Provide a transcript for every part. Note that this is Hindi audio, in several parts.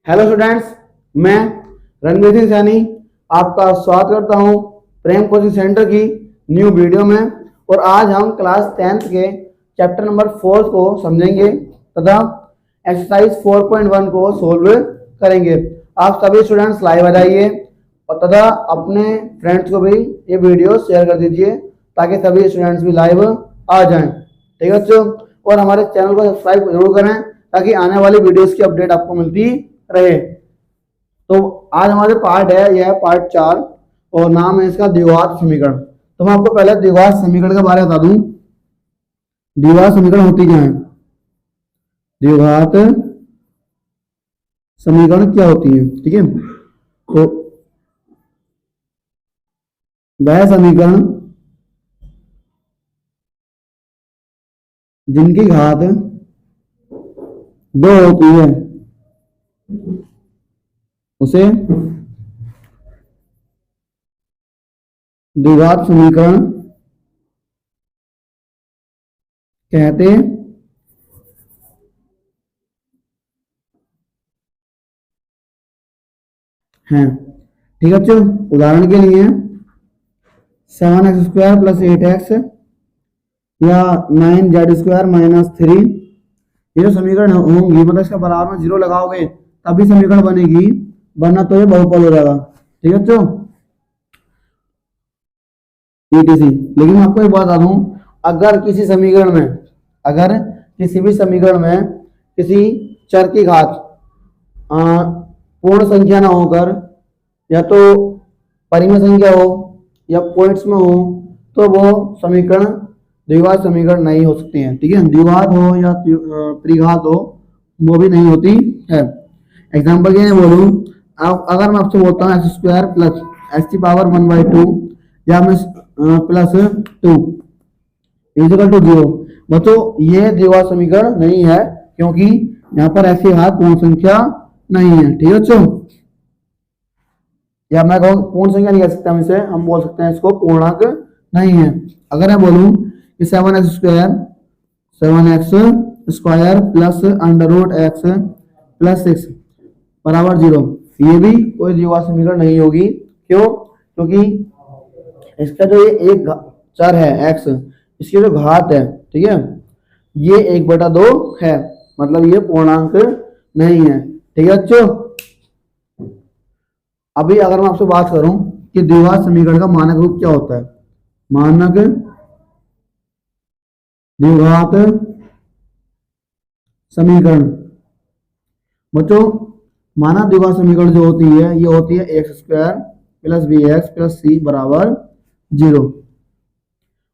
हेलो स्टूडेंट्स, मैं रणवीर सिंह सैनी आपका स्वागत करता हूं प्रेम कोचिंग सेंटर की न्यू वीडियो में। और आज हम क्लास 10th के चैप्टर नंबर 4 को समझेंगे तथा एक्सरसाइज 4.1 को सोल्व करेंगे। आप सभी स्टूडेंट्स लाइव आ जाइए और तथा अपने फ्रेंड्स को भी ये वीडियो शेयर कर दीजिए ताकि सभी स्टूडेंट्स भी लाइव आ जाएं। ठीक है बच्चों, और हमारे चैनल को सब्सक्राइब जरूर करें ताकि आने वाली वीडियोस की अपडेट आपको मिलती रहे। तो आज हमारे पार्ट है, यह है पार्ट 4 और नाम है इसका द्विघात समीकरण। तो मैं आपको पहले द्विघात समीकरण के बारे में बता दूं। द्विघात समीकरण होती क्या है? द्विघात समीकरण क्या होती है? ठीक है, तो वह समीकरण जिनकी घात 2 होती है उसे द्विघात समीकरण कहते हैं। ठीक है बच्चों, उदाहरण के लिए 7x² प्लस 8x या 9z² माइनस 3, ये जो समीकरण होंगी मतलब इसका बराबर में 0 लगाओगे तभी समीकरण बनेगी, वरना तो ये बहुपद हो जाएगा। ठीक है बच्चों, ETC। लेकिन मैं आपको एक बात बता दूं, अगर किसी भी समीकरण में किसी चर की घात पूर्ण संख्या ना होकर या तो परिमेय संख्या हो या पॉइंट्स में हो तो वो समीकरण द्विघात समीकरण नहीं हो सकती है। ठीक है, द्विघात हो या त्रिघात हो वो भी नहीं होती है। एग्जाम्पल के लिए बोलूं, अगर मैं आपसे बोलता हूँ x² प्लस x⁻1/2 या मैं प्लस 2 इक्वल टू 0, बच्चों ये द्विघात समीकरण नहीं है क्योंकि यहाँ पर ऐसी घात पूर्ण संख्या नहीं है। ठीक है बच्चों, या मैं कहूँ पूर्ण संख्या नहीं कह सकते हम बोल सकते हैं इसको पूर्णांक नहीं है। अगर मैं बोलूं कि 7x² प्लस √x प्लस 6 बराबर 0, ये भी कोई द्विघात समीकरण नहीं होगी। क्यों? क्योंकि इसका जो ये एक चर है x, इसकी जो घात है, ठीक है, ये 1/2 है, मतलब ये पूर्णांक नहीं है। ठीक है बच्चों, अभी अगर मैं आपसे बात करूं कि द्विघात समीकरण का मानक रूप क्या होता है, मानक द्विघात समीकरण, बच्चों मानक द्विघात समीकरण जो होती है ये होती है x² plus bx plus c बराबर 0।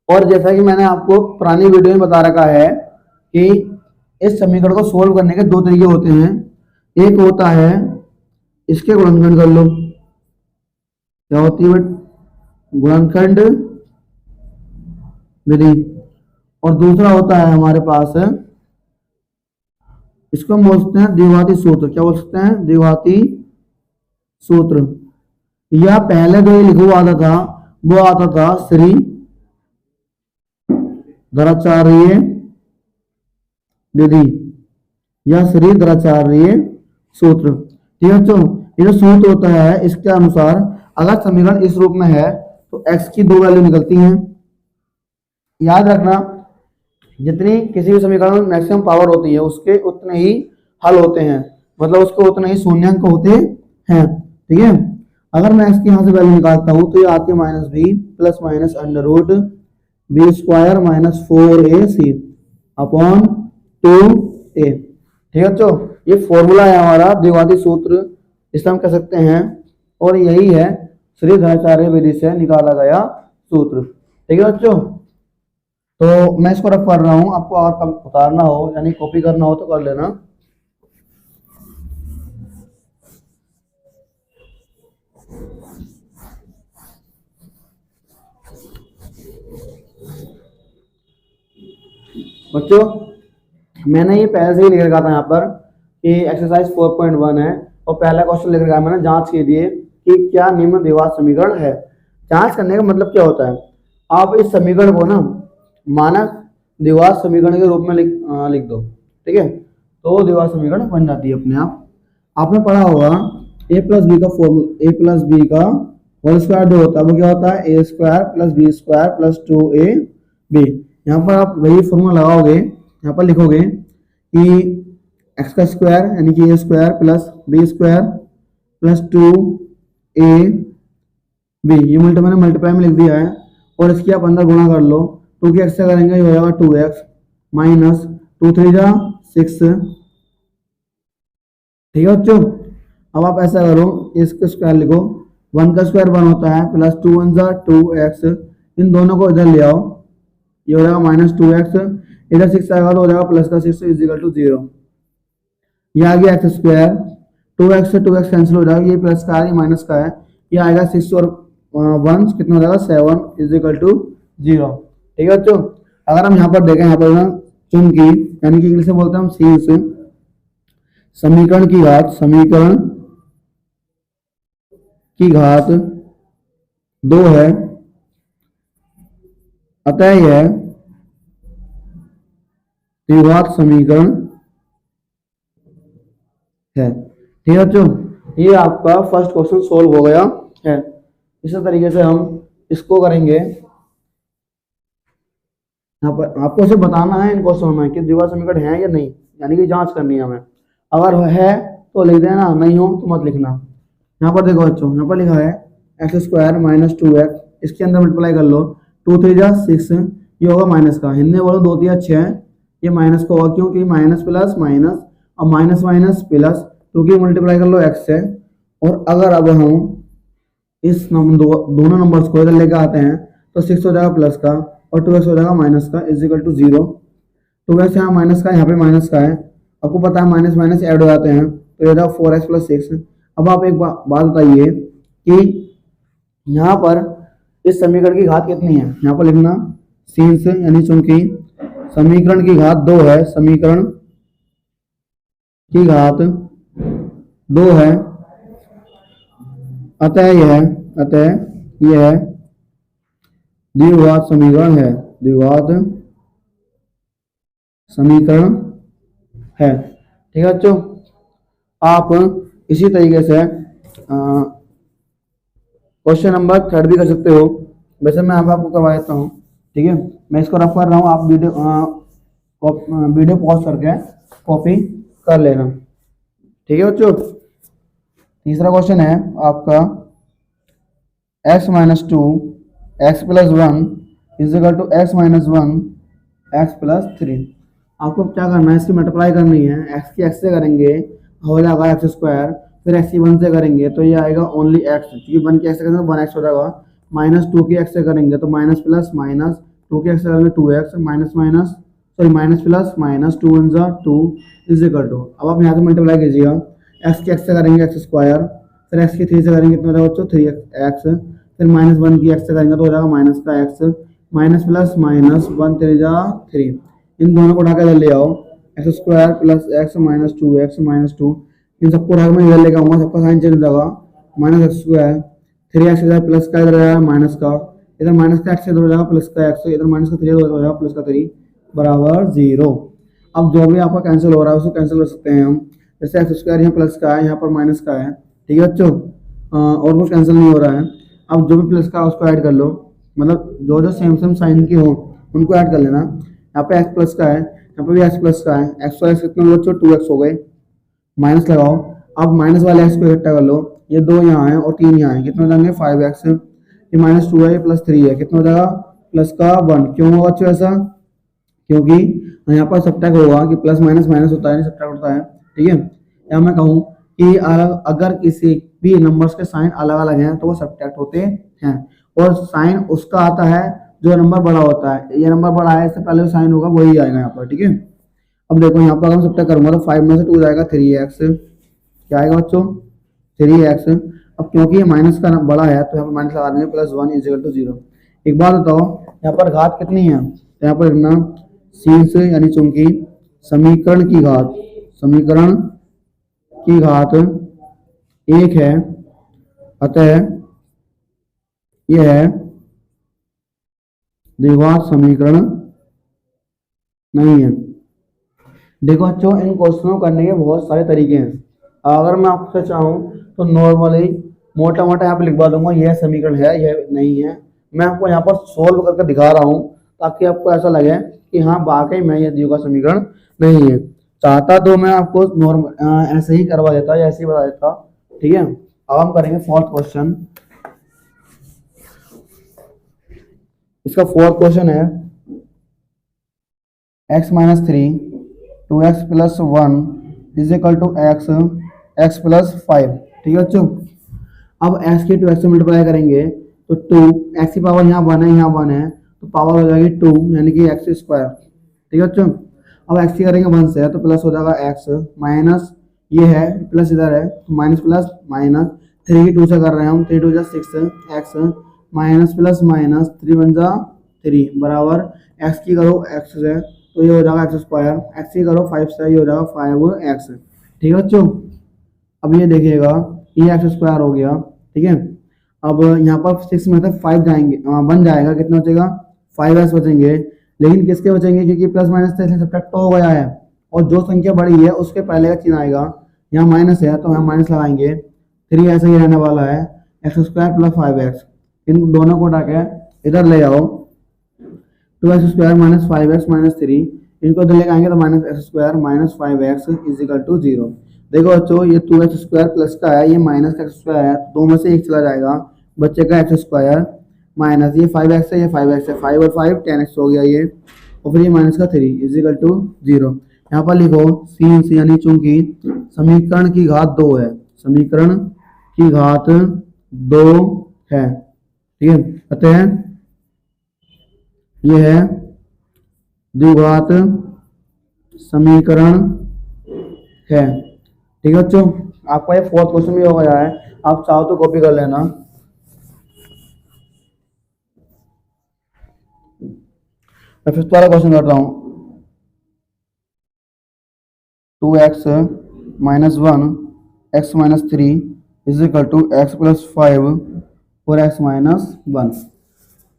और जैसा कि मैंने आपको पुरानी वीडियो में बता रखा है कि इस समीकरण को सोल्व करने के 2 तरीके होते हैं। एक होता है इसके गुणनखंड कर लो, क्या होती है गुणनखंड विधि, और दूसरा होता है हमारे पास, इसको हम बोल सकते हैं द्विघाती सूत्र। क्या बोल सकते हैं? द्विघाती सूत्र। या पहले जो ये लिखा आता था वो आता था श्री द्विघाचार्य विधि या श्री द्विघाचार्य सूत्र। ठीक है बच्चों, ये जो सूत्र होता है इसके अनुसार अगर समीकरण इस रूप में है तो x की 2 वैल्यू निकलती हैं। याद रखना, जितनी किसी भी समीकरण में मैक्सिमम पावर होती है उसके उतने ही हल होते हैं, मतलब उसके उतने ही शून्याङ्क होते हैं। ठीक है, अगर मैं x की यहाँ से वैल्यू निकालता हूँ तो ये आती है -b plus minus √b² minus 4ac upon 2a। ठीक है बच्चों, ये फॉर्मूला है हमारा द्विघाती सूत्र, इसे हम कह सकते हैं, और यही है श्री द्विघाचार्य विधि से निकाला गया सूत्र। ठीक है बच्चों, तो मैं इसको रख कर रहा हूं, आपको अगर उतारना हो यानी कॉपी करना हो तो कर लेना। बच्चों मैंने ये पहले से ही लिख रखा था यहाँ पर कि एक्सरसाइज 4.1 है और पहला क्वेश्चन लिख रखा है मैंने जांच कीजिए कि क्या निम्न द्विघात समीकरण है। जांच करने का मतलब क्या होता है, आप इस समीकरण को ना मानक द्विघात समीकरण के रूप में लिख दो। ठीक है, तो द्विघात समीकरण बन जाती है अपने आप। आपने पढ़ा होगा ए प्लस बी का फॉर्मूला, ए प्लस बी का होल स्क्वायर जो होता है वो क्या होता है, A square plus B square plus 2ab। यहाँ पर आप वही फॉर्मूला लगाओगे, यहाँ पर लिखोगे कि एक्स का स्क्वायर यानी कि A square plus B square plus 2ab, ये मैंने मल्टीप्लाई में लिख दिया है, और इसकी आप अंदर गुणा कर लो, 2 की एक्स से करेंगे ये हो जाएगा 2x माइनस 2 3 जा 6। ठीक है बच्चों, अब आप ऐसा करो, इसका स्क्वायर लिखो, 1 का स्क्वायर 1 होता है प्लस 2 1 जा 2x, इन दोनों को इधर ले आओ, ये हो जाएगा माइनस 2x, इधर 6 आएगा तो हो जाएगा प्लस का 6 इज इक्वल टू 0। ये आ गया एक्स स्क्वायर, 2x से 2x कैंसिल हो जाएगा, ये प्लस का है ये माइनस का है, ये आएगा 6 और 1 कितना हो जाएगा 7 इज इक्वल टू 0। ठीक है बच्चों, अगर हम यहाँ पर देखें, यहाँ पर चुंबकी यानी कि इंग्लिश में बोलते हैं हम सीन्स, समीकरण की घात, समीकरण की घात 2 है, अतः यह द्विघात समीकरण है। ठीक है बच्चों, ये आपका फर्स्ट क्वेश्चन सोल्व हो गया है। इसी तरीके से हम इसको करेंगे, यहाँ पर आपको सिर्फ बताना है इन क्वेश्चन में कि द्विघात समीकरण है या नहीं, यानी कि जांच करनी है हमें, अगर है तो लिख देना, नहीं हो तो मत लिखना। यहाँ पर देखो बच्चों, यहाँ पर लिखा है एक्स स्क्वायर माइनस 2x, इसके अंदर मल्टीप्लाई कर लो, 2 3 जा 6, ये होगा माइनस का, हिंदे बोलो 2 3 6, ये माइनस का होगा क्योंकि माइनस प्लस माइनस, और माइनस माइनस प्लस, क्योंकि मल्टीप्लाई कर लो एक्स से। और अगर अब हम इस दोनों नंबर्स को इधर लेकर आते हैं तो 6 हो जाएगा प्लस का और 2x हो जाएगा माइनस का इज इक्वल टू 0। 2x यहाँ माइनस का, यहाँ पे माइनस का है, आपको पता है माइनस माइनस ऐड हो जाते हैं, तो ये 4x प्लस 6। अब आप एक बात बताइए कि यहाँ पर इस समीकरण की घात कितनी है, यहाँ पर लिखना सीन्स यानी चूंकि समीकरण की घात 2 है, समीकरण की घात 2 है, अतः यह द्विघात समीकरण है, द्विघात समीकरण है। ठीक है बच्चों, आप इसी तरीके से क्वेश्चन नंबर 3 भी कर सकते हो, वैसे मैं आपको करवा देता हूँ। ठीक है, मैं इसको रफ कर रहा हूँ, आप वीडियो पॉज करके कॉपी कर लेना। ठीक है बच्चों, तीसरा क्वेश्चन है आपका x minus 2 x plus 1 is equal to x minus 1 x plus 3। आपको क्या करना है, इसकी मल्टीप्लाई करनी है, x की x से करेंगे हो जाएगा एक्स स्क्वायर, फिर x की 1 से करेंगे तो ये आएगा ओनली x, क्योंकि 1 की x से करेंगे तो 1x हो जाएगा, माइनस 2 की x से करेंगे तो माइनस प्लस माइनस, 2 की x से करेंगे 2x, minus minus sorry minus plus minus 2 1 जा 2 इज इक्वल टू, अब आप यहाँ से मल्टीप्लाई कीजिएगा, x की x से करेंगे एक्स स्क्वायर, फिर x की 3 से करेंगे कितना हो जाएगा बच्चों 3x, फिर माइनस 1 की x से करेंगे तो हो जाएगा माइनस का x, माइनस प्लस माइनस 1 3 जा 3, इन दोनों को उठा कर ले आओ, x square plus x minus 2x minus 2, इन सबको उठा मैं इधर लेकर आऊँगा, सबका साइन चेंज हो जाएगा, माइनस एक्स स्क्वायर 3x इधर प्लस का इधर आएगा माइनस का, इधर माइनस का x इधर हो जाएगा प्लस का x, इधर माइनस का 3 हो जाएगा प्लस का 3 बराबर 0। अब जो भी आपका कैंसिल हो रहा है उसको कैंसिल कर सकते हैं हम, जैसे एक्स स्क्वायर यहाँ प्लस का है, यहाँ पर माइनस का है। ठीक है बच्चों, और कुछ कैंसिल नहीं हो रहा है। अब जो भी प्लस का उसको ऐड कर लो, मतलब जो जो सेम सेम साइन के हो उनको ऐड कर लेना। यहाँ पे एक्स प्लस का है, यहाँ पे भी एक्स प्लस का है, एक्स और एक्स कितने हो बच्चों 2x हो गए, माइनस लगाओ, अब माइनस वाले एक्स को इकट्ठा कर लो, ये 2 यहाँ है और 3 यहाँ है, कितने हो जाएंगे 5x, ये माइनस 2 है, ये प्लस 3 है, कितना हो जाएगा प्लस का 1। क्यों होगा बच्चों ऐसा, क्योंकि यहाँ पर सब्ट्रैक्ट होगा कि प्लस माइनस माइनस होता है, सब्ट्रैक्ट होता है। ठीक है, या मैं कहूँ कि अगर किसी भी नंबर्स के साइन अलग अलग हैं तो वो सब्ट्रैक्ट होते हैं, और साइन उसका आता है जो नंबर बड़ा होता है, ये नंबर बड़ा है इससे पहले जो साइन होगा वही आएगा यहाँ पर। ठीक है, अब देखो यहाँ पर अगर मैं सब्ट्रैक्ट करूंगा तो 5 में से 2 जाएगा 3x, क्या आएगा बच्चों 3x। अब क्योंकि ये माइनस का बड़ा है तो यहाँ पर माइनस लगा देंगे, प्लस 1 इज इक्वल टू 0। एक बात बताओ, यहाँ पर घात कितनी है, तो यहाँ पर लिखना सीन्स यानी चूंकि समीकरण की घात, समीकरण की घात 1 है, अतः यह द्विघात समीकरण नहीं है। देखो बच्चों, इन क्वेश्चनों करने के बहुत सारे तरीके हैं, अगर मैं आपसे चाहूँ तो नॉर्मली मोटा मोटा यहाँ पे लिखवा दूंगा, यह समीकरण है, यह नहीं है। मैं आपको यहाँ पर सोल्व करके दिखा रहा हूँ ताकि आपको ऐसा लगे कि हाँ वाकई में ये दिया हुआ समीकरण नहीं है। चाहता तो मैं आपको नॉर्मल ऐसे ही करवा देता या ऐसे ही बता देता। ठीक है, अब हम करेंगे फोर्थ क्वेश्चन। इसका फोर्थ क्वेश्चन है x minus 3 2x plus 1 is equal to x plus 5। ठीक है बच्चों, अब x की 2x से मल्टीप्लाई करेंगे तो 2 x की पावर यहाँ 1 है, यहाँ 1 है, तो पावर हो जाएगी 2 यानी कि x स्क्वायर। ठीक है बच्चों, अब x की करेंगे 1 से तो प्लस हो जाएगा x माइनस ये है प्लस इधर है तो माइनस प्लस माइनस 3 की 2 से कर रहे हैं हम, 3 2 6 x माइनस प्लस माइनस 3 1 3 बराबर x की करो x से तो ये हो जाएगा x स्क्वायर, x की करो 5 से ये हो जाएगा 5x। ठीक है बच्चों, अब ये देखिएगा ये एक्स स्क्वायर हो गया। ठीक है, अब यहाँ पर 6 में से 5 जाएंगे, बन जाएगा, कितना बचेगा 5x बचेंगे। लेकिन किसके बचेंगे, क्योंकि प्लस माइनस से सब्ट्रैक्ट हो गया है और जो संख्या बड़ी है उसके पहले का चिन्ह आएगा, यहाँ माइनस है तो यहाँ माइनस लगाएंगे, 3 ऐसे ही रहने वाला है, एक्स स्क्वायर प्लस 5x। इन दोनों को उठा के इधर ले आओ, 2x square minus 5x minus 3, इनको इधर लेके आएंगे तो minus x square minus 5x is equal to 0। देखो बच्चों ये 2x स्क्वायर प्लस का है, ये माइनस का एक्स स्क्वायर है, दो में से एक चला जाएगा, बच्चे का एक्स स्क्वायर माइनस ये 5x है, ये 5x है, 5 और 5 10x हो गया ये, और फिर ये माइनस का 3 इज इक्वल टू 0। यहाँ पर लिखो सी यानी चूंकि समीकरण की घात 2 है, समीकरण की घात 2 है। ठीक है, कहते हैं ये है द्विघात समीकरण है। ठीक है बच्चों, आपका ये फोर्थ क्वेश्चन भी हो गया है, आप चाहो तो कॉपी कर लेना। मैं फिफ्थ वाला क्वेश्चन कर रहा हूं, 2x minus 1 x minus 3 is equal to x plus 5 और x माइनस 1।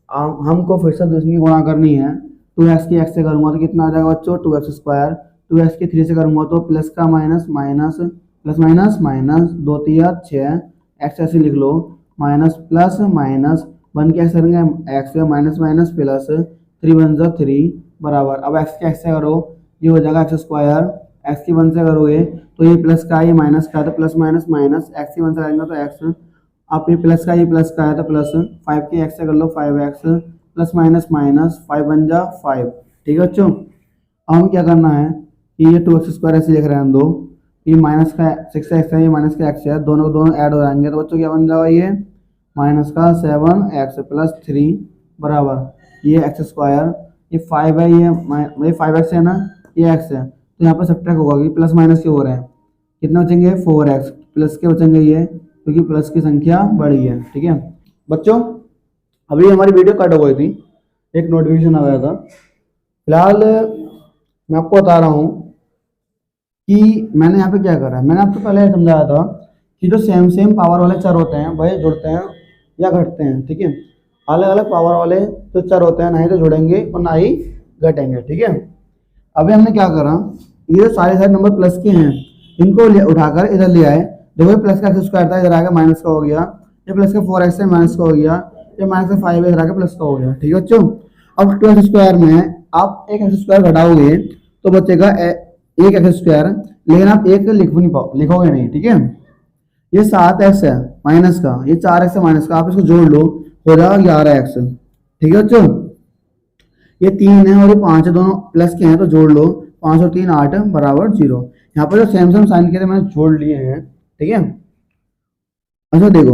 हमको फिर से दूसरी गुणा करनी है, 2x की x से करूंगा तो कितना आ जाएगा बच्चों 2x स्क्वायर, 2x की 3 से करूंगा तो प्लस का minus minus plus minus minus 2 3 6 x ऐसे लिख लो, माइनस प्लस माइनस 1 की x करेंगे x माइनस माइनस प्लस 3 1 3 बराबर, अब x की x से करो ये हो जाएगा x स्क्वायर, x की 1 से करोगे तो ये प्लस का ये माइनस का है तो प्लस माइनस माइनस x की 1 से करेंगे तो x, आप ये प्लस का है तो प्लस 5 की x से कर लो 5x प्लस माइनस माइनस 5 1 5। ठीक है बच्चों, अब हम क्या करना है कि ये 2x स्क्वायर ऐसे लिख रहे हैं हम दो, ये माइनस का 6x है, ये माइनस का x है, दोनों ऐड हो जाएंगे तो बच्चों क्या बन जाएगा ये माइनस का 7x प्लस 3 बराबर ये x स्क्वायर, ये 5 है, ये 5x है ना, ये x है तो यहाँ पर सब्ट्रैक्ट होगा कि प्लस माइनस के हो रहे हैं, कितने बचेंगे 4x प्लस के बचेंगे ये क्योंकि प्लस की संख्या बड़ी है। ठीक है बच्चों, अभी हमारी वीडियो कट हो गई थी, एक नोटिफिकेशन आ गया था। फिलहाल मैं आपको बता रहा हूँ कि मैंने यहाँ पे क्या करा है। मैंने आपको पहले समझाया था कि जो सेम पावर वाले चर होते हैं वही जुड़ते हैं या घटते हैं। ठीक है, अलग अलग पावर वाले जो चर होते हैं ना ही तो जुड़ेंगे और ना ही घटेंगे। ठीक है, अभी हमने क्या करा, ये सारे नंबर प्लस के हैं, इनको उठाकर इधर ले आए। देखो प्लस का एक्स स्क्वायर था, इधर आके माइनस का हो गया, ये प्लस का 4x है माइनस का हो गया, ये माइनस का 5 इधर आके प्लस का हो गया। ठीक है बच्चों, अब 2x स्क्वायर में आप एक एक्स स्क्वायर घटाओगे तो बचेगा एक एक्स स्क्वायर, लेकिन आप एक लिखोगे नहीं। ठीक है, ये 7x है माइनस का, ये 4x है माइनस का, आप इसको जोड़ लो हो जाएगा 11x। ठीक है बच्चों, ये 3 है और ये 5 है, दोनों प्लस के हैं तो जोड़ लो, 5 और 3 8 बराबर 0। यहाँ पर जो सेम साइन के थे मैंने जोड़ लिए हैं। ठीक है, अच्छा देखो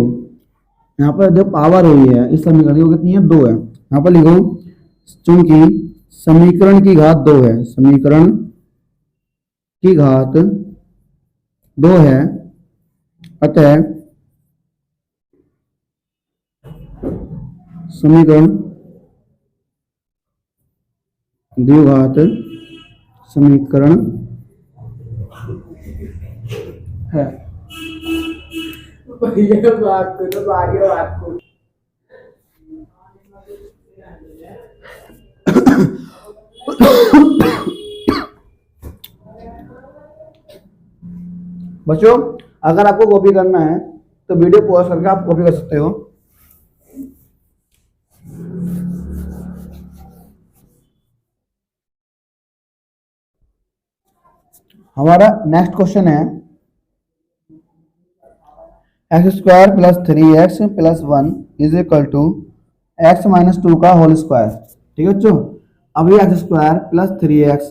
यहाँ पर जो पावर हुई है इस समीकरण की वो कितनी है 2 है। यहाँ पर लिखो चूंकि समीकरण की घात 2 है, समीकरण की घात 2 है, अतः समीकरण द्विघात समीकरण है। बात को बच्चों अगर आपको कॉपी करना है तो वीडियो पॉज करके आप कॉपी कर सकते हो। हमारा नेक्स्ट क्वेश्चन है X square plus 3x plus 1 is equal to x minus 2 का होल स्क्वायर। ठीक है बच्चों, अब ये X square plus 3x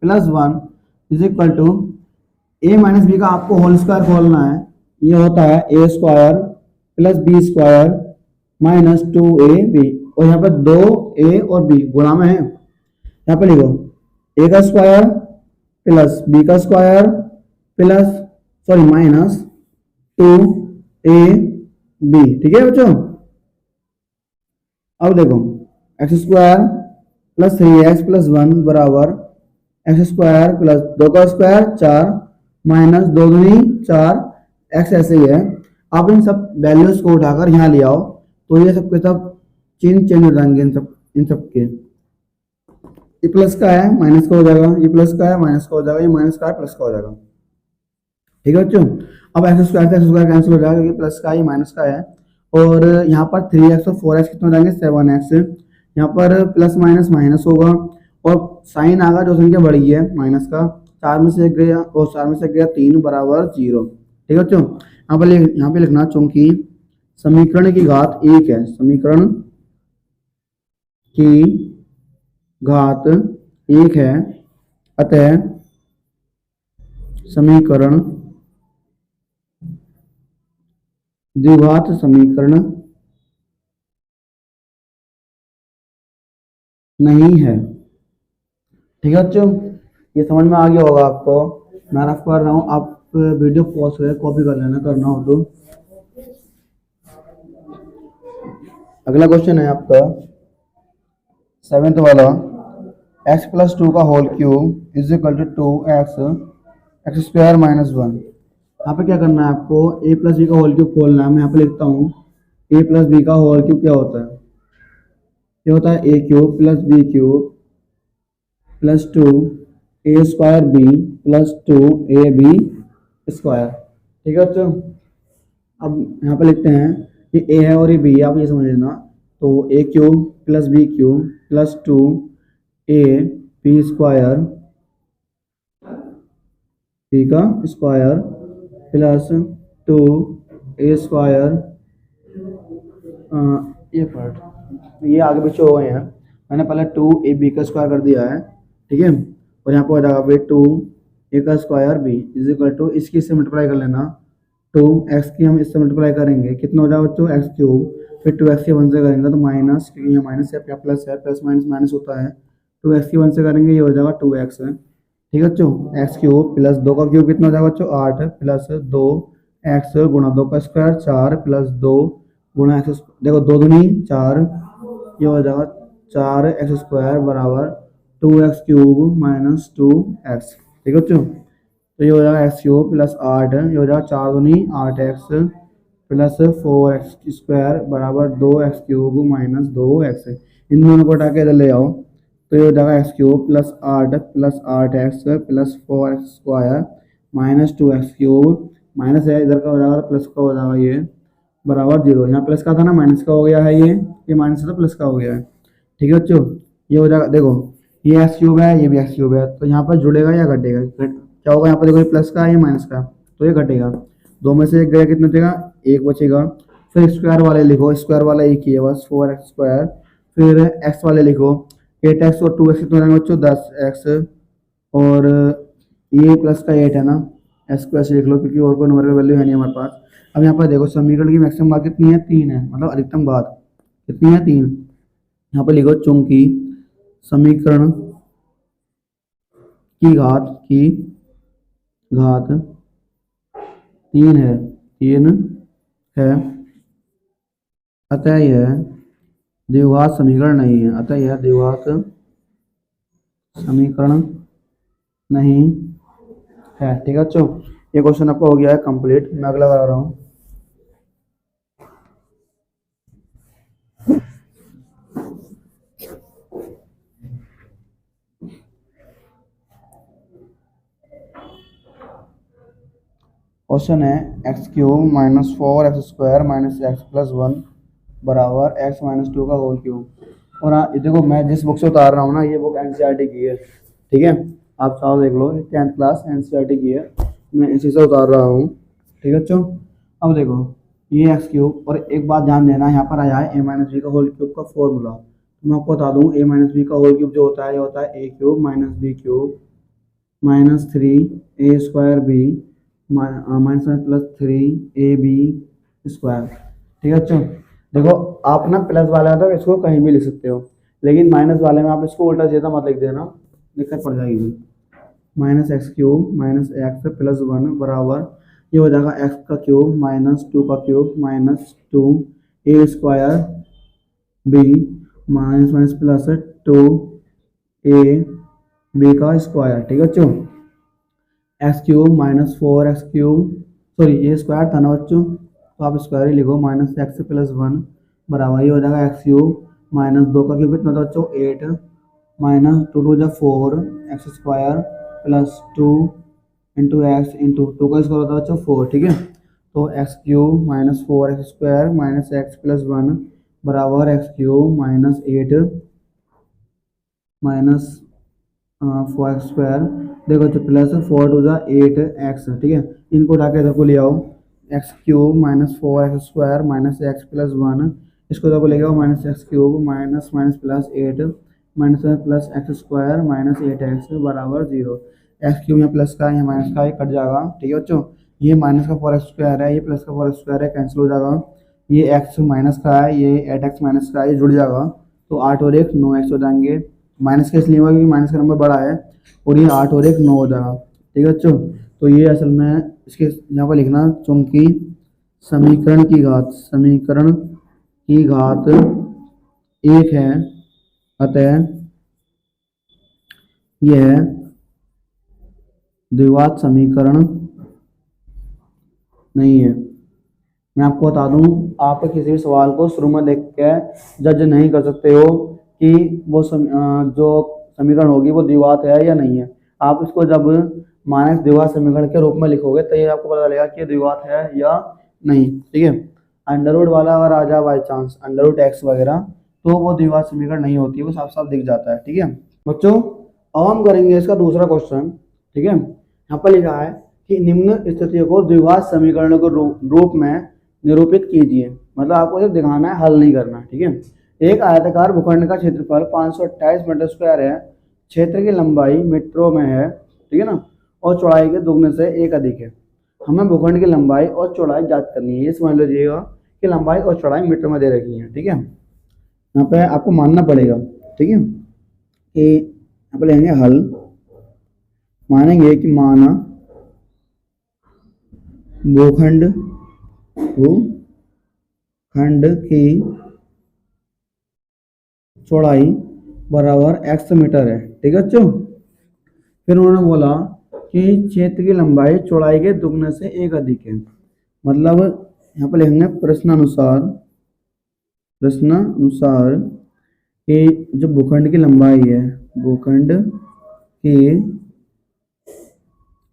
plus 1 is equal to A minus B का आपको होल स्क्वायर खोलना है। ये होता है A square plus B square minus 2ab, और यहाँ पर 2a और b गुणा में है। यहाँ पे लिखो ए का स्क्वायर प्लस बी का square plus sorry minus 2ab। ठीक है बच्चों, अब देखो x square plus 3x plus 1 बराबर एक्स स्क्वायर प्लस 2 का स्क्वायर 4 माइनस 2 दूनी 4 एक्स ऐसे ही है। आप इन सब वैल्यूज को उठाकर यहाँ ले आओ तो ये सब के सब चिन्ह चेंज हो जाएंगे। इन सब के ये प्लस का है माइनस का हो जाएगा, ये प्लस का है माइनस का हो जाएगा, ये माइनस का है प्लस का हो जाएगा। ठीक है बच्चों, अब एक्स स्क्वायर से एक्स स्क्वायर कैंसिल हो जाएगा, ये प्लस का है ये माइनस का है, और यहाँ पर 3x और 4x कितने हो जाएंगे 7x। यहाँ पर प्लस माइनस माइनस होगा और साइन आगा जो संख्या बड़ी है माइनस का, 4 में से एक गया और 4 में से गया 3 बराबर 0। ठीक है बच्चों, यहाँ पे लिखना चूंकि समीकरण की घात 1 है, समीकरण की घात 1 है, अतः समीकरण द्विघात समीकरण नहीं है। ठीक है बच्चों, ये समझ में आ गया होगा आपको। मैं रफ कर रहा हूँ, आप वीडियो पॉज करके कॉपी कर लेना करना हो तो। अगला क्वेश्चन है आपका 7th वाला, x प्लस 2 का whole cube is equal to 2x x square minus 1। यहाँ पे क्या करना है आपको, a प्लस बी का होल क्यूब खोलना है। मैं यहाँ पे लिखता हूँ a प्लस बी का होल क्यूब क्या होता है, ये होता है a cube plus b cube plus 2 a square b plus 2ab square. ठीक है बच्चों, अब यहाँ पे लिखते हैं कि a है और ये b है, आप ये समझ लेना। तो a cube plus b cube plus 2ab square b का स्क्वायर प्लस 2a स्क्वायर, ये पार्ट ये आगे पीछे हो गए हैं। मैंने पहले 2ab का स्क्वायर कर दिया है। ठीक है, और यहाँ पर हो जाएगा फिर 2a का square b is equal to इसकी इससे मल्टीप्लाई कर लेना, 2x की हम इससे मल्टीप्लाई करेंगे कितना हो जाएगा बच्चों एक्स क्यूब, फिर 2x की 1 से करेंगे तो माइनस, क्योंकि यहाँ माइनस है क्या प्लस है, प्लस माइनस माइनस होता है, 2x की 1 से करेंगे ये हो जाएगा 2x है। ठीक है बच्चों, एक्स क्यूब प्लस 2 का क्यूब कितना हो जाएगा बच्चों 8 प्लस 2x गुणा 2 का स्क्वायर 4 प्लस 2 गुणा एक्स, देखो 2 दूनी 4, ये हो जाएगा 4x स्क्वायर बराबर 2x क्यूब माइनस 2x। ठीक है बच्चों, तो ये हो जाएगा एक्स क्यूब प्लस 8, ये हो जाएगा 4 दूनी 8x प्लस 4x स्क्वायर बराबर 2x क्यूब माइनस 2x। इन दोनों को हटा के इधर ले आओ तो ये हो जाएगा x cube plus 8x plus 4x square minus 2x cube, minus है इधर का हो जाएगा प्लस का हो जाएगा ये बराबर 0। यहाँ प्लस का था ना माइनस का हो गया है, ये माइनस था प्लस का हो गया है। ठीक है बच्चों, ये हो जाएगा, देखो ये एक्स क्यूब है ये भी एक्स क्यूब है, तो यहाँ पर जुड़ेगा या घटेगा, क्या होगा यहाँ पर, देखो ये प्लस का है ये माइनस का, तो ये घटेगा, 2 में से एक गया कितना बचेगा 1 बचेगा। फिर स्क्वायर वाले लिखो, स्क्वायर वाला एक ही है बस 4x स्क्वायर, फिर एक्स वाले लिखो 8x और 2x कितना रहेगा बच्चों 10x, और ये प्लस का 8 है ना, एक्स को ऐसे लिख लो क्योंकि और कोई नंबर का वैल्यू है नहीं हमारे पास। अब यहाँ पर देखो समीकरण की मैक्सिमम बात कितनी है 3 है, मतलब अधिकतम बात कितनी है 3। यहाँ पर लिखो चूंकि समीकरण की घात 3 है अतः यह द्विघात समीकरण नहीं है, अतः यह द्विघात समीकरण नहीं है। ठीक है बच्चों, ये क्वेश्चन आपका हो गया है कंप्लीट। मैं अगला करा रहा हूँ। क्वेश्चन है x cube minus four X square minus x plus one बराबर एक्स माइनस टू का होल क्यूब। और हाँ ये देखो मैं जिस बुक से उतार रहा हूँ ना, ये बुक एनसीईआरटी की है, ठीक है। आप साथ देख लो, 10th क्लास एनसीईआरटी की है, मैं इसी से उतार रहा हूँ, ठीक है बच्चों। अब देखो ये एक्स क्यूब, और एक बात ध्यान देना, यहाँ पर आया है ए माइनस बी का होल क्यूब का फॉर्मूला। तो मैं आपको बता दूँ, ए माइनस बी का होल क्यूब जो होता है, ये होता है A cube minus B cube minus three A square B minus plus three A B square, ठीक है बच्चों। देखो आप ना प्लस वाले में तो इसको कहीं भी लिख सकते हो, लेकिन माइनस वाले में आप इसको उल्टा सीधा मत लिख देना, दिक्कत पड़ जाएगी। Minus x cube minus x plus one बराबर ये हो जाएगा एक्स का क्यूब माइनस टू का cube minus two a square B minus minus plus two a b का स्क्वायर, ठीक है बच्चों। X cube minus four x cube, sorry ये स्क्वायर था ना बच्चों, तो आप स्क्वायर ही लिखो, माइनस एक्स प्लस वन बराबर ये हो जाएगा एक्स क्यूब माइनस दो का क्यूब कितना था बच्चों, एट माइनस टू टू जब four X square plus two into X into two का स्क्वायर होता है बच्चों फोर, ठीक है। तो X cube minus four X square minus x plus one बराबर X cube minus eight minus four X square, देखो तो प्लस फोर टू ज़ा एट एक्स, ठीक है। इनको उठा के इधर को ले आओ, X cube minus four X square minus x plus one, इसको इधर को ले आओ minus x cube minus minus plus eight minus plus x square minus eight x बराबर जीरो। एक्स क्यूब यहाँ प्लस का है, यहाँ माइनस का है, कट जाएगा, ठीक है बच्चों। ये माइनस का फोर एक्स स्क्वायर है, ये प्लस का फोर एक्स स्क्वायर है, कैंसिल हो जाएगा। ये एक्स माइनस का है, ये एट एक्स माइनस का है, ये जुड़ जाएगा, तो आठ और एक नौ एक्स हो जाएंगे। माइनस का इसलिए हुआ क्योंकि माइनस का नंबर बड़ा है, और ये आठ और एक नौ हो जाएगा, ठीक है बच्चों। तो ये असल में इसके यहाँ पर लिखना, चूंकि समीकरण की घात एक है, अतः यह द्विघात समीकरण नहीं है। मैं आपको बता दूं, आप किसी भी सवाल को शुरू में देख के जज नहीं कर सकते हो कि वो जो समीकरण होगी वो द्विघात है या नहीं है। आप इसको जब मानक द्विघात समीकरण के रूप में लिखोगे तो ये आपको पता चलेगा कि द्विघात है या नहीं, ठीक है। अंडर रूट वाला अगर आ जाए by chance, under root x वगैरह, तो वो द्विघात समीकरण नहीं होती, वो साफ साफ दिख जाता है, ठीक है बच्चों। अब हम करेंगे इसका दूसरा क्वेश्चन, ठीक है। यहाँ पर लिखा है कि निम्न स्थितियों को द्विघात समीकरणों के रूप में निरूपित कीजिए, मतलब आपको सिर्फ दिखाना है, हल नहीं करना, ठीक है। एक आयताकार भूखंड का क्षेत्रफल 528 मीटर स्क्वायर है, क्षेत्र की लंबाई मीटरों में है, ठीक है ना, और चौड़ाई के दुगने से एक अधिक है। हमें भूखंड की लंबाई और चौड़ाई ज्ञात करनी है। ये समझ लीजिएगा कि लंबाई और चौड़ाई मीटर में दे रखी है, ठीक है। यहाँ पे आपको मानना पड़ेगा, ठीक है, कि यहाँ पे लेंगे हल, मानेंगे कि माना भूखंड की चौड़ाई बराबर एक्स मीटर है, ठीक है बच्चों। फिर उन्होंने बोला कि क्षेत्र की लंबाई चौड़ाई के दुगने से एक अधिक है, मतलब यहाँ पर लिखेंगे प्रश्नानुसार कि जो भूखंड की लंबाई है, भूखंड की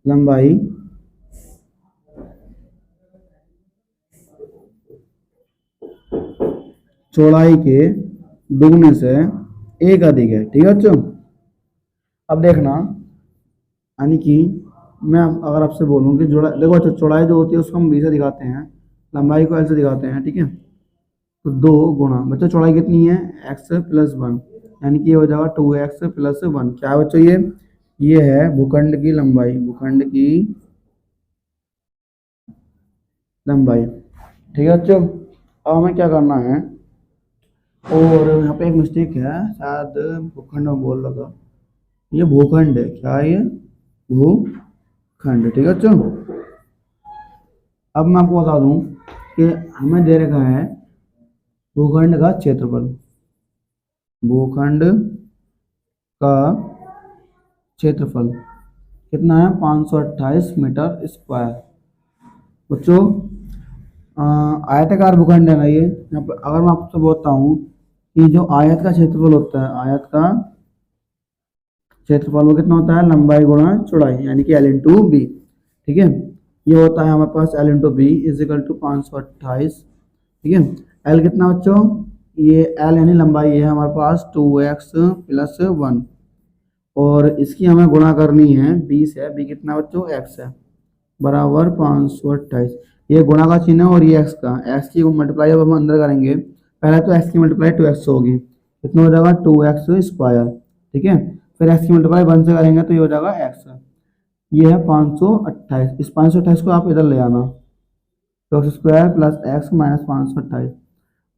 लंबाई चौड़ाई के दुगने से एक अधिक है, ठीक है बच्चों। अब देखना, यानी कि मैं अगर आपसे बोलूँ कि देखो अच्छा, चौड़ाई जो होती है उसको हम बी से दिखाते हैं, लंबाई को एल से दिखाते हैं, ठीक है। तो दो गुणा बच्चों चौड़ाई कितनी है, एक्स प्लस वन, यानी कि ये हो जाएगा टू एक्स प्लस वन। क्या है बच्चों, ये है भूखंड की लंबाई, ठीक है बच्चों। अब हमें क्या करना है, और यहाँ पे एक मिस्टेक है, शायद भूखंड में बोल लगा, ये भूखंड है, क्या है ये, भूखंड, ठीक है बच्चों। अब मैं आपको बता दूं कि हमें दे रखा है भूखंड का क्षेत्रफल, कितना है, 528 मीटर स्क्वायर। बच्चों आयताकार भूखंड है ना ये, यहाँ पर अगर मैं आपसे बोलता हूँ कि जो आयत का क्षेत्रफल होता है, आयत का क्षेत्रफल वो कितना होता है, लंबाई गुणा चौड़ाई, यानी कि L इंटू बी, ठीक है। ये होता है हमारे पास L into B is equal to 528, ठीक है। L कितना बच्चों, ये L यानी लंबाई है हमारे पास 2x प्लस 1, और इसकी हमें गुणा करनी है 20 है, बी कितना बच्चों x है, बराबर 528। ये गुणा का चिन्ह है और ये x का, x की मल्टीप्लाई अब हम अंदर करेंगे, पहले तो x की मल्टीप्लाई 2x होगी, कितना हो जाएगा 2x स्क्वायर, ठीक है। फिर x की मल्टीप्लाई 1 से करेंगे तो ये हो जाएगा x, ये है 528। इस 528 को आप इधर ले आना, तो x square plus x minus 528।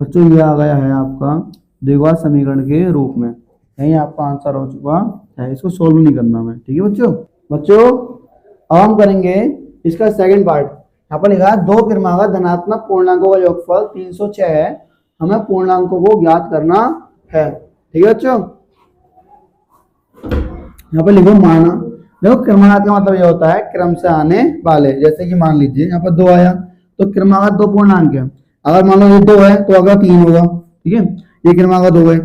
बच्चों ये आ गया है आपका द्विघात समीकरण के रूप में, यही आपका आंसर हो चुका है, इसको सोल्व नहीं करना है, ठीक है बच्चों। बच्चों अब हम करेंगे इसका सेकंड पार्ट। यहाँ पर लिखा है दो क्रमागत धनात्मक पूर्णांकों का योगफल 306 है, हमें पूर्णांकों को ज्ञात करना है, ठीक है बच्चों। यहाँ पर लिखो माना, देखो क्रमागत का मतलब ये होता है क्रम से आने वाले, जैसे कि मान लीजिए यहाँ पर 2 आया तो क्रमागत 2 पूर्णांक है, अगर मान लो ये 2 है तो अगला 3 होगा, ठीक है, ये क्रमागत हो गए।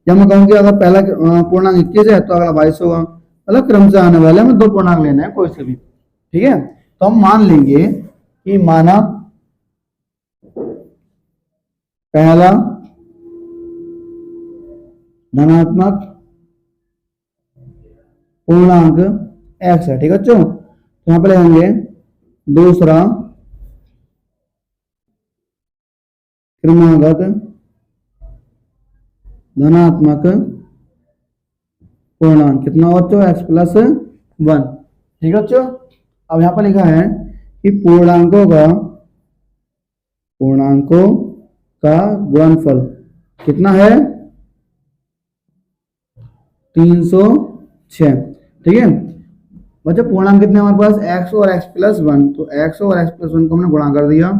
जब मैं कहूँ कि अगर पहला पूर्णांक 21 है तो अगला 22 होगा, मतलब क्रम से आने वाले हमें 2 पूर्णांक लेना है कोई से भी, ठीक है। तो हम मान लेंगे कि माना पहला धनात्मक पूर्णांक x है, ठीक है बच्चों। तो यहाँ पे लिखेंगे दूसरा क्रमागत धनात्मक पूर्णांक कितना बच्चों x प्लस 1, ठीक है बच्चों। अब यहाँ पर लिखा है कि पूर्णांकों का गुणनफल कितना है 306, ठीक है बच्चों। पूर्णांक कितने हमारे पास x और x प्लस 1, तो x और x प्लस 1 को हमने गुणा कर दिया,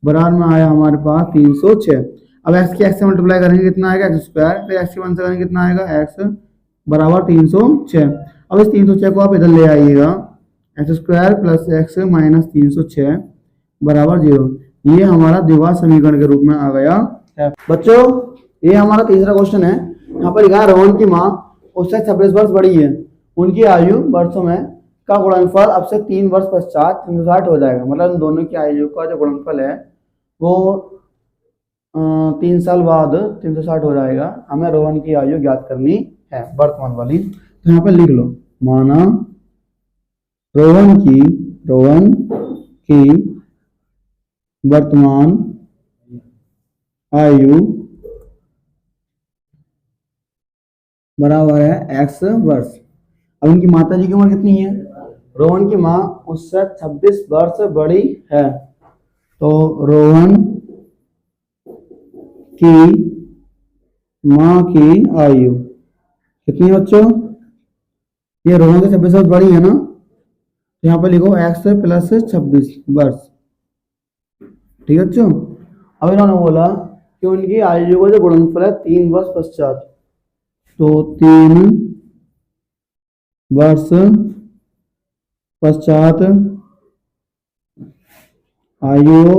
बराबर में आया हमारे पास 306। अब x की x से मल्टीप्लाई करेंगे कितना आएगा x स्क्वायर, फिर x की 1 से करेंगे कितना आएगा x बराबर 306। अब इस 306 को आप इधर ले आइएगा, x square plus x minus 306 बराबर 0। ये हमारा द्विघात समीकरण के रूप में आ गया है। बच्चों ये हमारा तीसरा क्वेश्चन है। यहाँ पर लिखा है रोहन की माँ उससे 26 वर्ष बड़ी है, उनकी आयु वर्षों में का गुणनफल अब से 3 वर्ष पश्चात 360 हो जाएगा, मतलब इन दोनों की आयु का जो गुणनफल है वो 3 साल बाद 360 हो जाएगा। हमें रोहन की आयु ज्ञात करनी है वर्तमान वाली, तो यहाँ पे लिख लो माना रोहन की वर्तमान आयु बराबर है x वर्ष। अब उनकी माता जी की उम्र कितनी है, रोहन की माँ उससे 26 वर्ष बड़ी है, तो रोहन की माँ की आयु कितनी है बच्चों, ये रोहन से 26 वर्ष बड़ी है ना, तो यहाँ पे लिखो x प्लस 26 वर्ष, ठीक है बच्चों। अब इन्होंने बोला कि उनकी आयु का जो गुणनफल है 3 वर्ष पश्चात, तो 3 वर्ष पश्चात आयु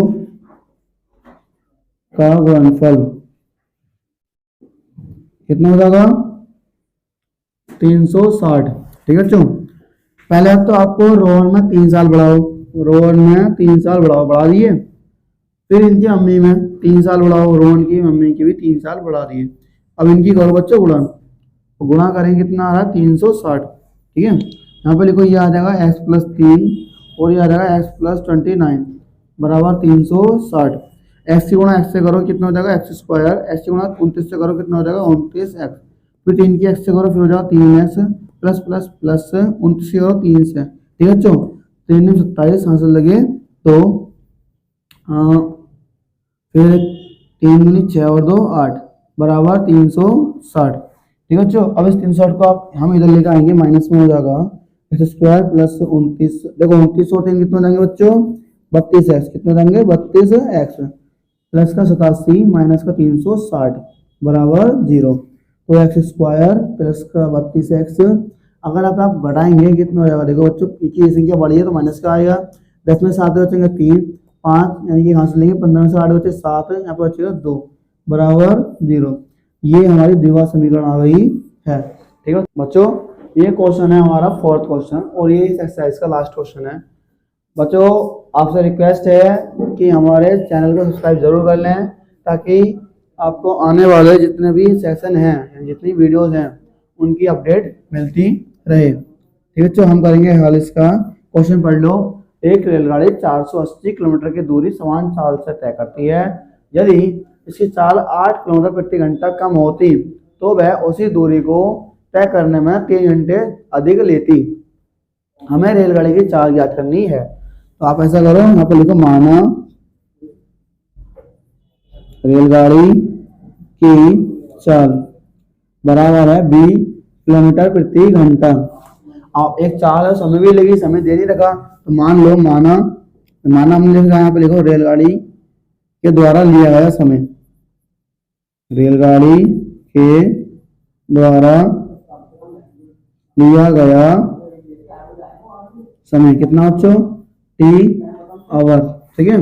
का गुणनफल कितना हो जाएगा 360, ठीक है बच्चों। पहले तो आपको रोहन में 3 साल बढ़ाओ, रोहन में 3 साल बढ़ा दिए, फिर इनकी मम्मी में 3 साल बढ़ाओ, रोहन की मम्मी की भी 3 साल बढ़ा दिए। अब इनकी करो बच्चों गुणा करेंगे कितना आ रहा है 360, ठीक है। यहाँ पे लिखो ये आ जाएगा x प्लस 3 और ये आ जाएगा x प्लस 29 बराबर 360। x की गुणा x से करो कितना हो जाएगा x स्क्वायर, x की गुणा 29 से करो कितना हो जाएगा 29x, फिर 3 की x से करो फिर हो जाएगा 3x प्लस प्लस प्लस 29 से करो 3 से, ठीक है बच्चों। 3 में 27 हासिल लगे तो फिर 3 दूनी 6 और 2 8 बराबर 360, ठीक है बच्चों। अब इस 360 को आप हम इधर लेकर आएंगे, माइनस में हो जाएगा x स्क्वायर प्लस 29, देखो 29 और 3 कितना देंगे बच्चों 32x, कितना देंगे 32x प्लस का 87 माइनस का 360 बराबर 0, तो x स्क्वायर प्लस का 32x, अगर आप बढ़ाएंगे कितना हो जाएगा, देखो बच्चों की संख्या बढ़ी है तो माइनस का आएगा, 10 में 7 बचेंगे 3 5 यानी कि यहाँ से लेंगे 15 में से 8 बचे 7, यहाँ पे बचेगा 2 बराबर 0। ये हमारी द्विघात समीकरण आ गई है, ठीक है बच्चों। ये क्वेश्चन है हमारा 4th क्वेश्चन और ये इस एक्सरसाइज का लास्ट क्वेश्चन है। बच्चों आपसे रिक्वेस्ट है कि हमारे चैनल को सब्सक्राइब जरूर कर लें, ताकि आपको आने वाले जितने भी सेशन हैं, जितनी वीडियोस हैं, उनकी अपडेट मिलती रहे। ठीक है बच्चों, हम करेंगे हल इसका। क्वेश्चन पढ़ लो। एक रेलगाड़ी 480 किलोमीटर की दूरी समान चाल से तय करती है। यदि इसकी चाल 8 किलोमीटर प्रति घंटा कम होती तो वह उसी दूरी को तय करने में 3 घंटे अधिक लेती। हमें रेलगाड़ी की चाल ज्ञात करनी है। तो आप ऐसा करो, यहाँ पर लिखो माना रेलगाड़ी की चाल बराबर है 20 किलोमीटर प्रति घंटा। अब एक चाल है, समय भी लगी, समय दे नहीं रखा, तो मान लो माना हमने लिखा, यहाँ पे लिखो रेलगाड़ी के द्वारा लिया गया समय। रेलगाड़ी के द्वारा लिया गया समय कितना बच्चों? T hour. ठीक है।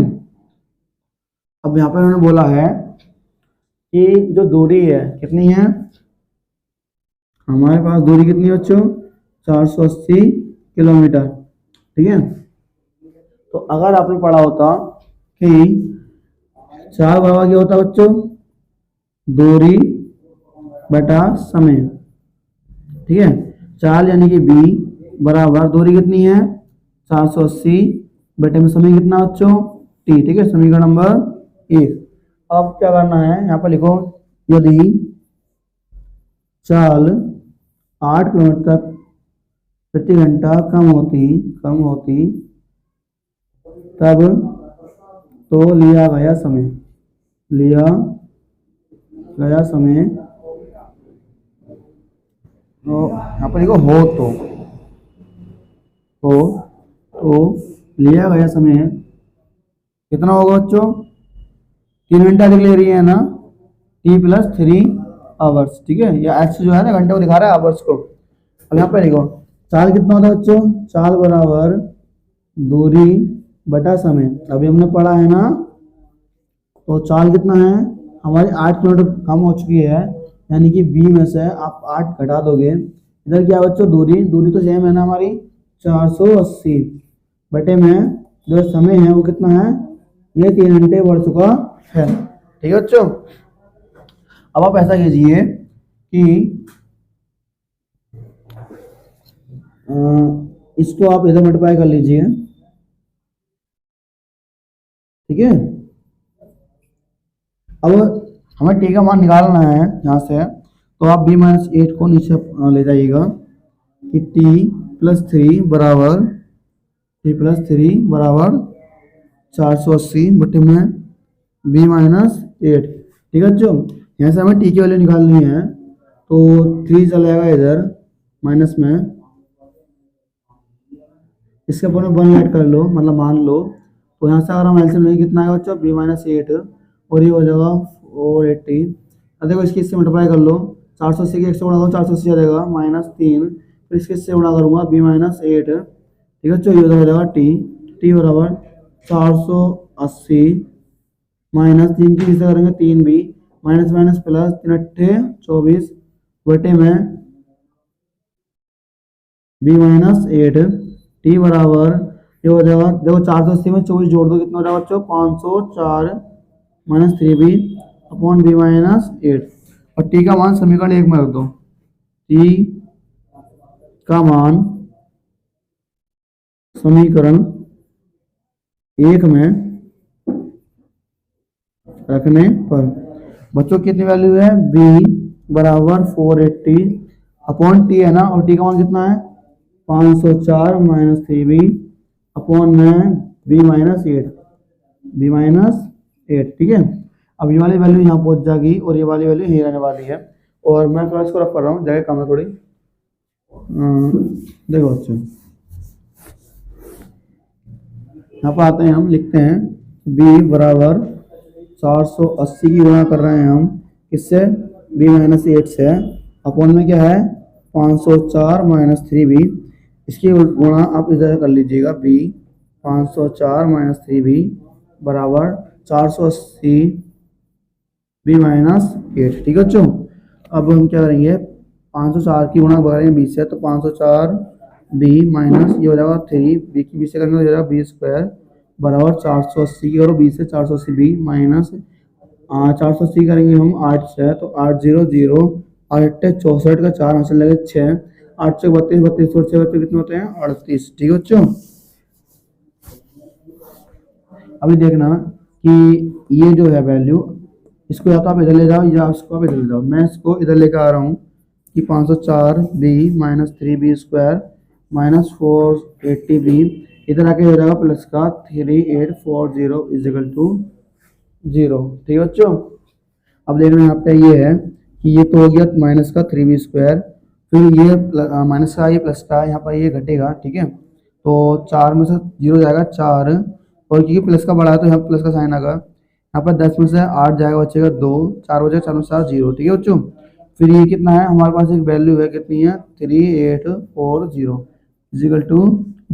अब यहाँ पर उन्होंने बोला है कि जो दूरी है कितनी है, हमारे पास दूरी कितनी है बच्चों? 480 किलोमीटर। ठीक है। तो अगर आपने पढ़ा होता कि चाल बराबर क्या होता है बच्चों? दूरी बटा समय। ठीक है। चाल यानी कि b बराबर दूरी कितनी है? 480 बटे में समय कितना बच्चों? t। ठीक है, समीकरण नंबर 1। अब क्या करना है, यहाँ पर लिखो यदि चाल 8 किलोमीटर प्रति घंटा कम होती तब तो लिया गया समय तो यहाँ पर लिखो हो तो लिया गया समय कितना होगा बच्चों? 3 घंटा अधिक ले रही है ना, t+3 आवर्स। ठीक है, या एक्स जो है ना घंटे को दिखा रहा है आवर्स को। अब यहाँ पे देखो चाल कितना होता है बच्चों? चाल बराबर दूरी बटा समय। अभी हमने पढ़ा है ना, तो चाल कितना है हमारी? 8 किलोमीटर कम हो चुकी है, यानी कि b में से आप 8 घटा दोगे। इधर क्या बच्चों? दूरी तो सेम है ना हमारी, 480 बटे में जो समय है वो कितना है? ये 3 घंटे बढ़ चुका है। ठीक है बच्चों। अब आप ऐसा कीजिए कि इसको आप इधर मल्टीप्लाई कर लीजिए। ठीक है। अब हमें टी का मान निकालना है यहाँ से, तो आप b-8 को नीचे ले जाइएगा कि t+3 बराबर 480 बटे में b-8। ठीक है बच्चों, यहाँ से हमें टी की वैल्यू निकालनी है, तो 3 चलेगा इधर माइनस में, इसके ऊपर में 1 ऐड कर लो, मतलब मान लो। तो यहाँ से अगर हम एलसीएम लेंगे कितना है बच्चों? b-8 और ये हो जाएगा 480। अब देखो इसकी इससे मल्टीप्लाई कर लो, 480 के 1 से गुणा करो, 480 आ जाएगा -3, फिर इसके इससे गुणा करूंगा b-8। ठीक है बच्चों, ये हो जाएगा t बराबर 480 -3 की किससे करेंगे? 3b माइनस माइनस प्लस 3×8 = 24 बटे में b-8। t बराबर ये हो जाएगा, देखो 480 में 24 जोड़ दो, कितना हो जाएगा बच्चों? 504 -3b अपॉन b-8। और t का मान समीकरण 1 में रख दो। t का मान समीकरण 1 में रखने पर बच्चों कितनी वैल्यू है? b बराबर 480 अपॉन t है ना, और t का मान कितना है? 504 -3b अपॉन में b-8। ठीक है। अब ये वाली वैल्यू यहाँ पहुंच जाएगी और ये वाली वैल्यू यही रहने वाली है। और मैं थोड़ा इसको रख कर रहा हूँ, जगह कम है थोड़ी। देखो बच्चों, यहाँ पर आते हैं, हम लिखते हैं b बराबर 480 की गुणा कर रहे हैं हम किससे? b-8 से, अपॉन में क्या है? 504 -3b। इसकी गुणा आप इधर कर लीजिएगा, b 504 -3b बराबर 480 b-8। ठीक है बच्चों। अब हम क्या करेंगे? 504 की गुणा करेंगे 20 से, तो 504 बी माइनस ये हो जाएगा 3 बी की बी से करेंगे तो हो जाएगा बी स्क्वायर बराबर 480 और बी से 480 बी माइनस 480 करेंगे हम 8 से तो 800 8 64 का 4 हासिल लगे 6 8 से 32 32 और 6 बच्चे कितने होते हैं 38। ठीक है बच्चों। अभी देखना कि ये जो है वैल्यू इसको या तो आप इधर ले जाओ या इसको आप इधर ले जाओ। मैं इसको इधर लेकर आ रहा हूँ कि 504 b minus 3 b square minus 480 b इधर आके हो जाएगा प्लस का 3840 इजिकल टू 0। ठीक है बच्चों। अब देखना यहाँ पे ये है कि ये तो हो गया माइनस का 3 बी स्क्वायर फिर ये माइनस का ये प्लस का यहाँ पर ये घटेगा। ठीक है तो 4 में से 0 जाएगा 4 और क्योंकि प्लस का बड़ा है तो यहाँ प्लस का साइन आएगा। यहाँ पर 10 में से 8 जाएगा बचेगा 2 4 बचेगा 4 में 4 0। ठीक है बच्चों। फिर ये कितना है हमारे पास एक वैल्यू है कितनी है 3840 इजिकल टू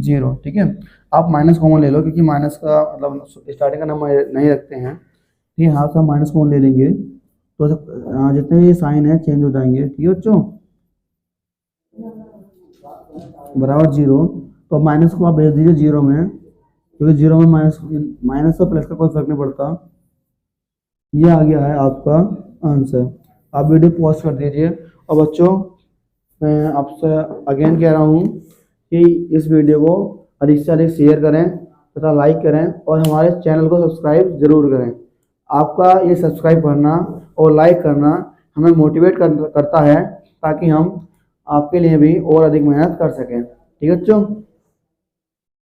0। ठीक है आप माइनस कॉमन ले लो क्योंकि माइनस का मतलब स्टार्टिंग का नंबर नहीं रखते हैं। ठीक है हाँ सब माइनस कॉमन ले लेंगे तो जितने भी साइन है चेंज हो जाएंगे। ठीक है बच्चों बराबर 0 तो माइनस को आप भेज दीजिए 0 में क्योंकि 0 में माइनस माइनस और प्लस का कोई फर्क नहीं पड़ता। ये आ गया है आपका आंसर। आप वीडियो पॉज कर दीजिए और बच्चों मैं आपसे अगेन कह रहा हूँ कि इस वीडियो को अधिक से अधिक शेयर करें तथा लाइक करें और हमारे चैनल को सब्सक्राइब जरूर करें। आपका ये सब्सक्राइब करना और लाइक करना हमें मोटिवेट करता है ताकि हम आपके लिए भी और अधिक मेहनत कर सकें। ठीक है बच्चों।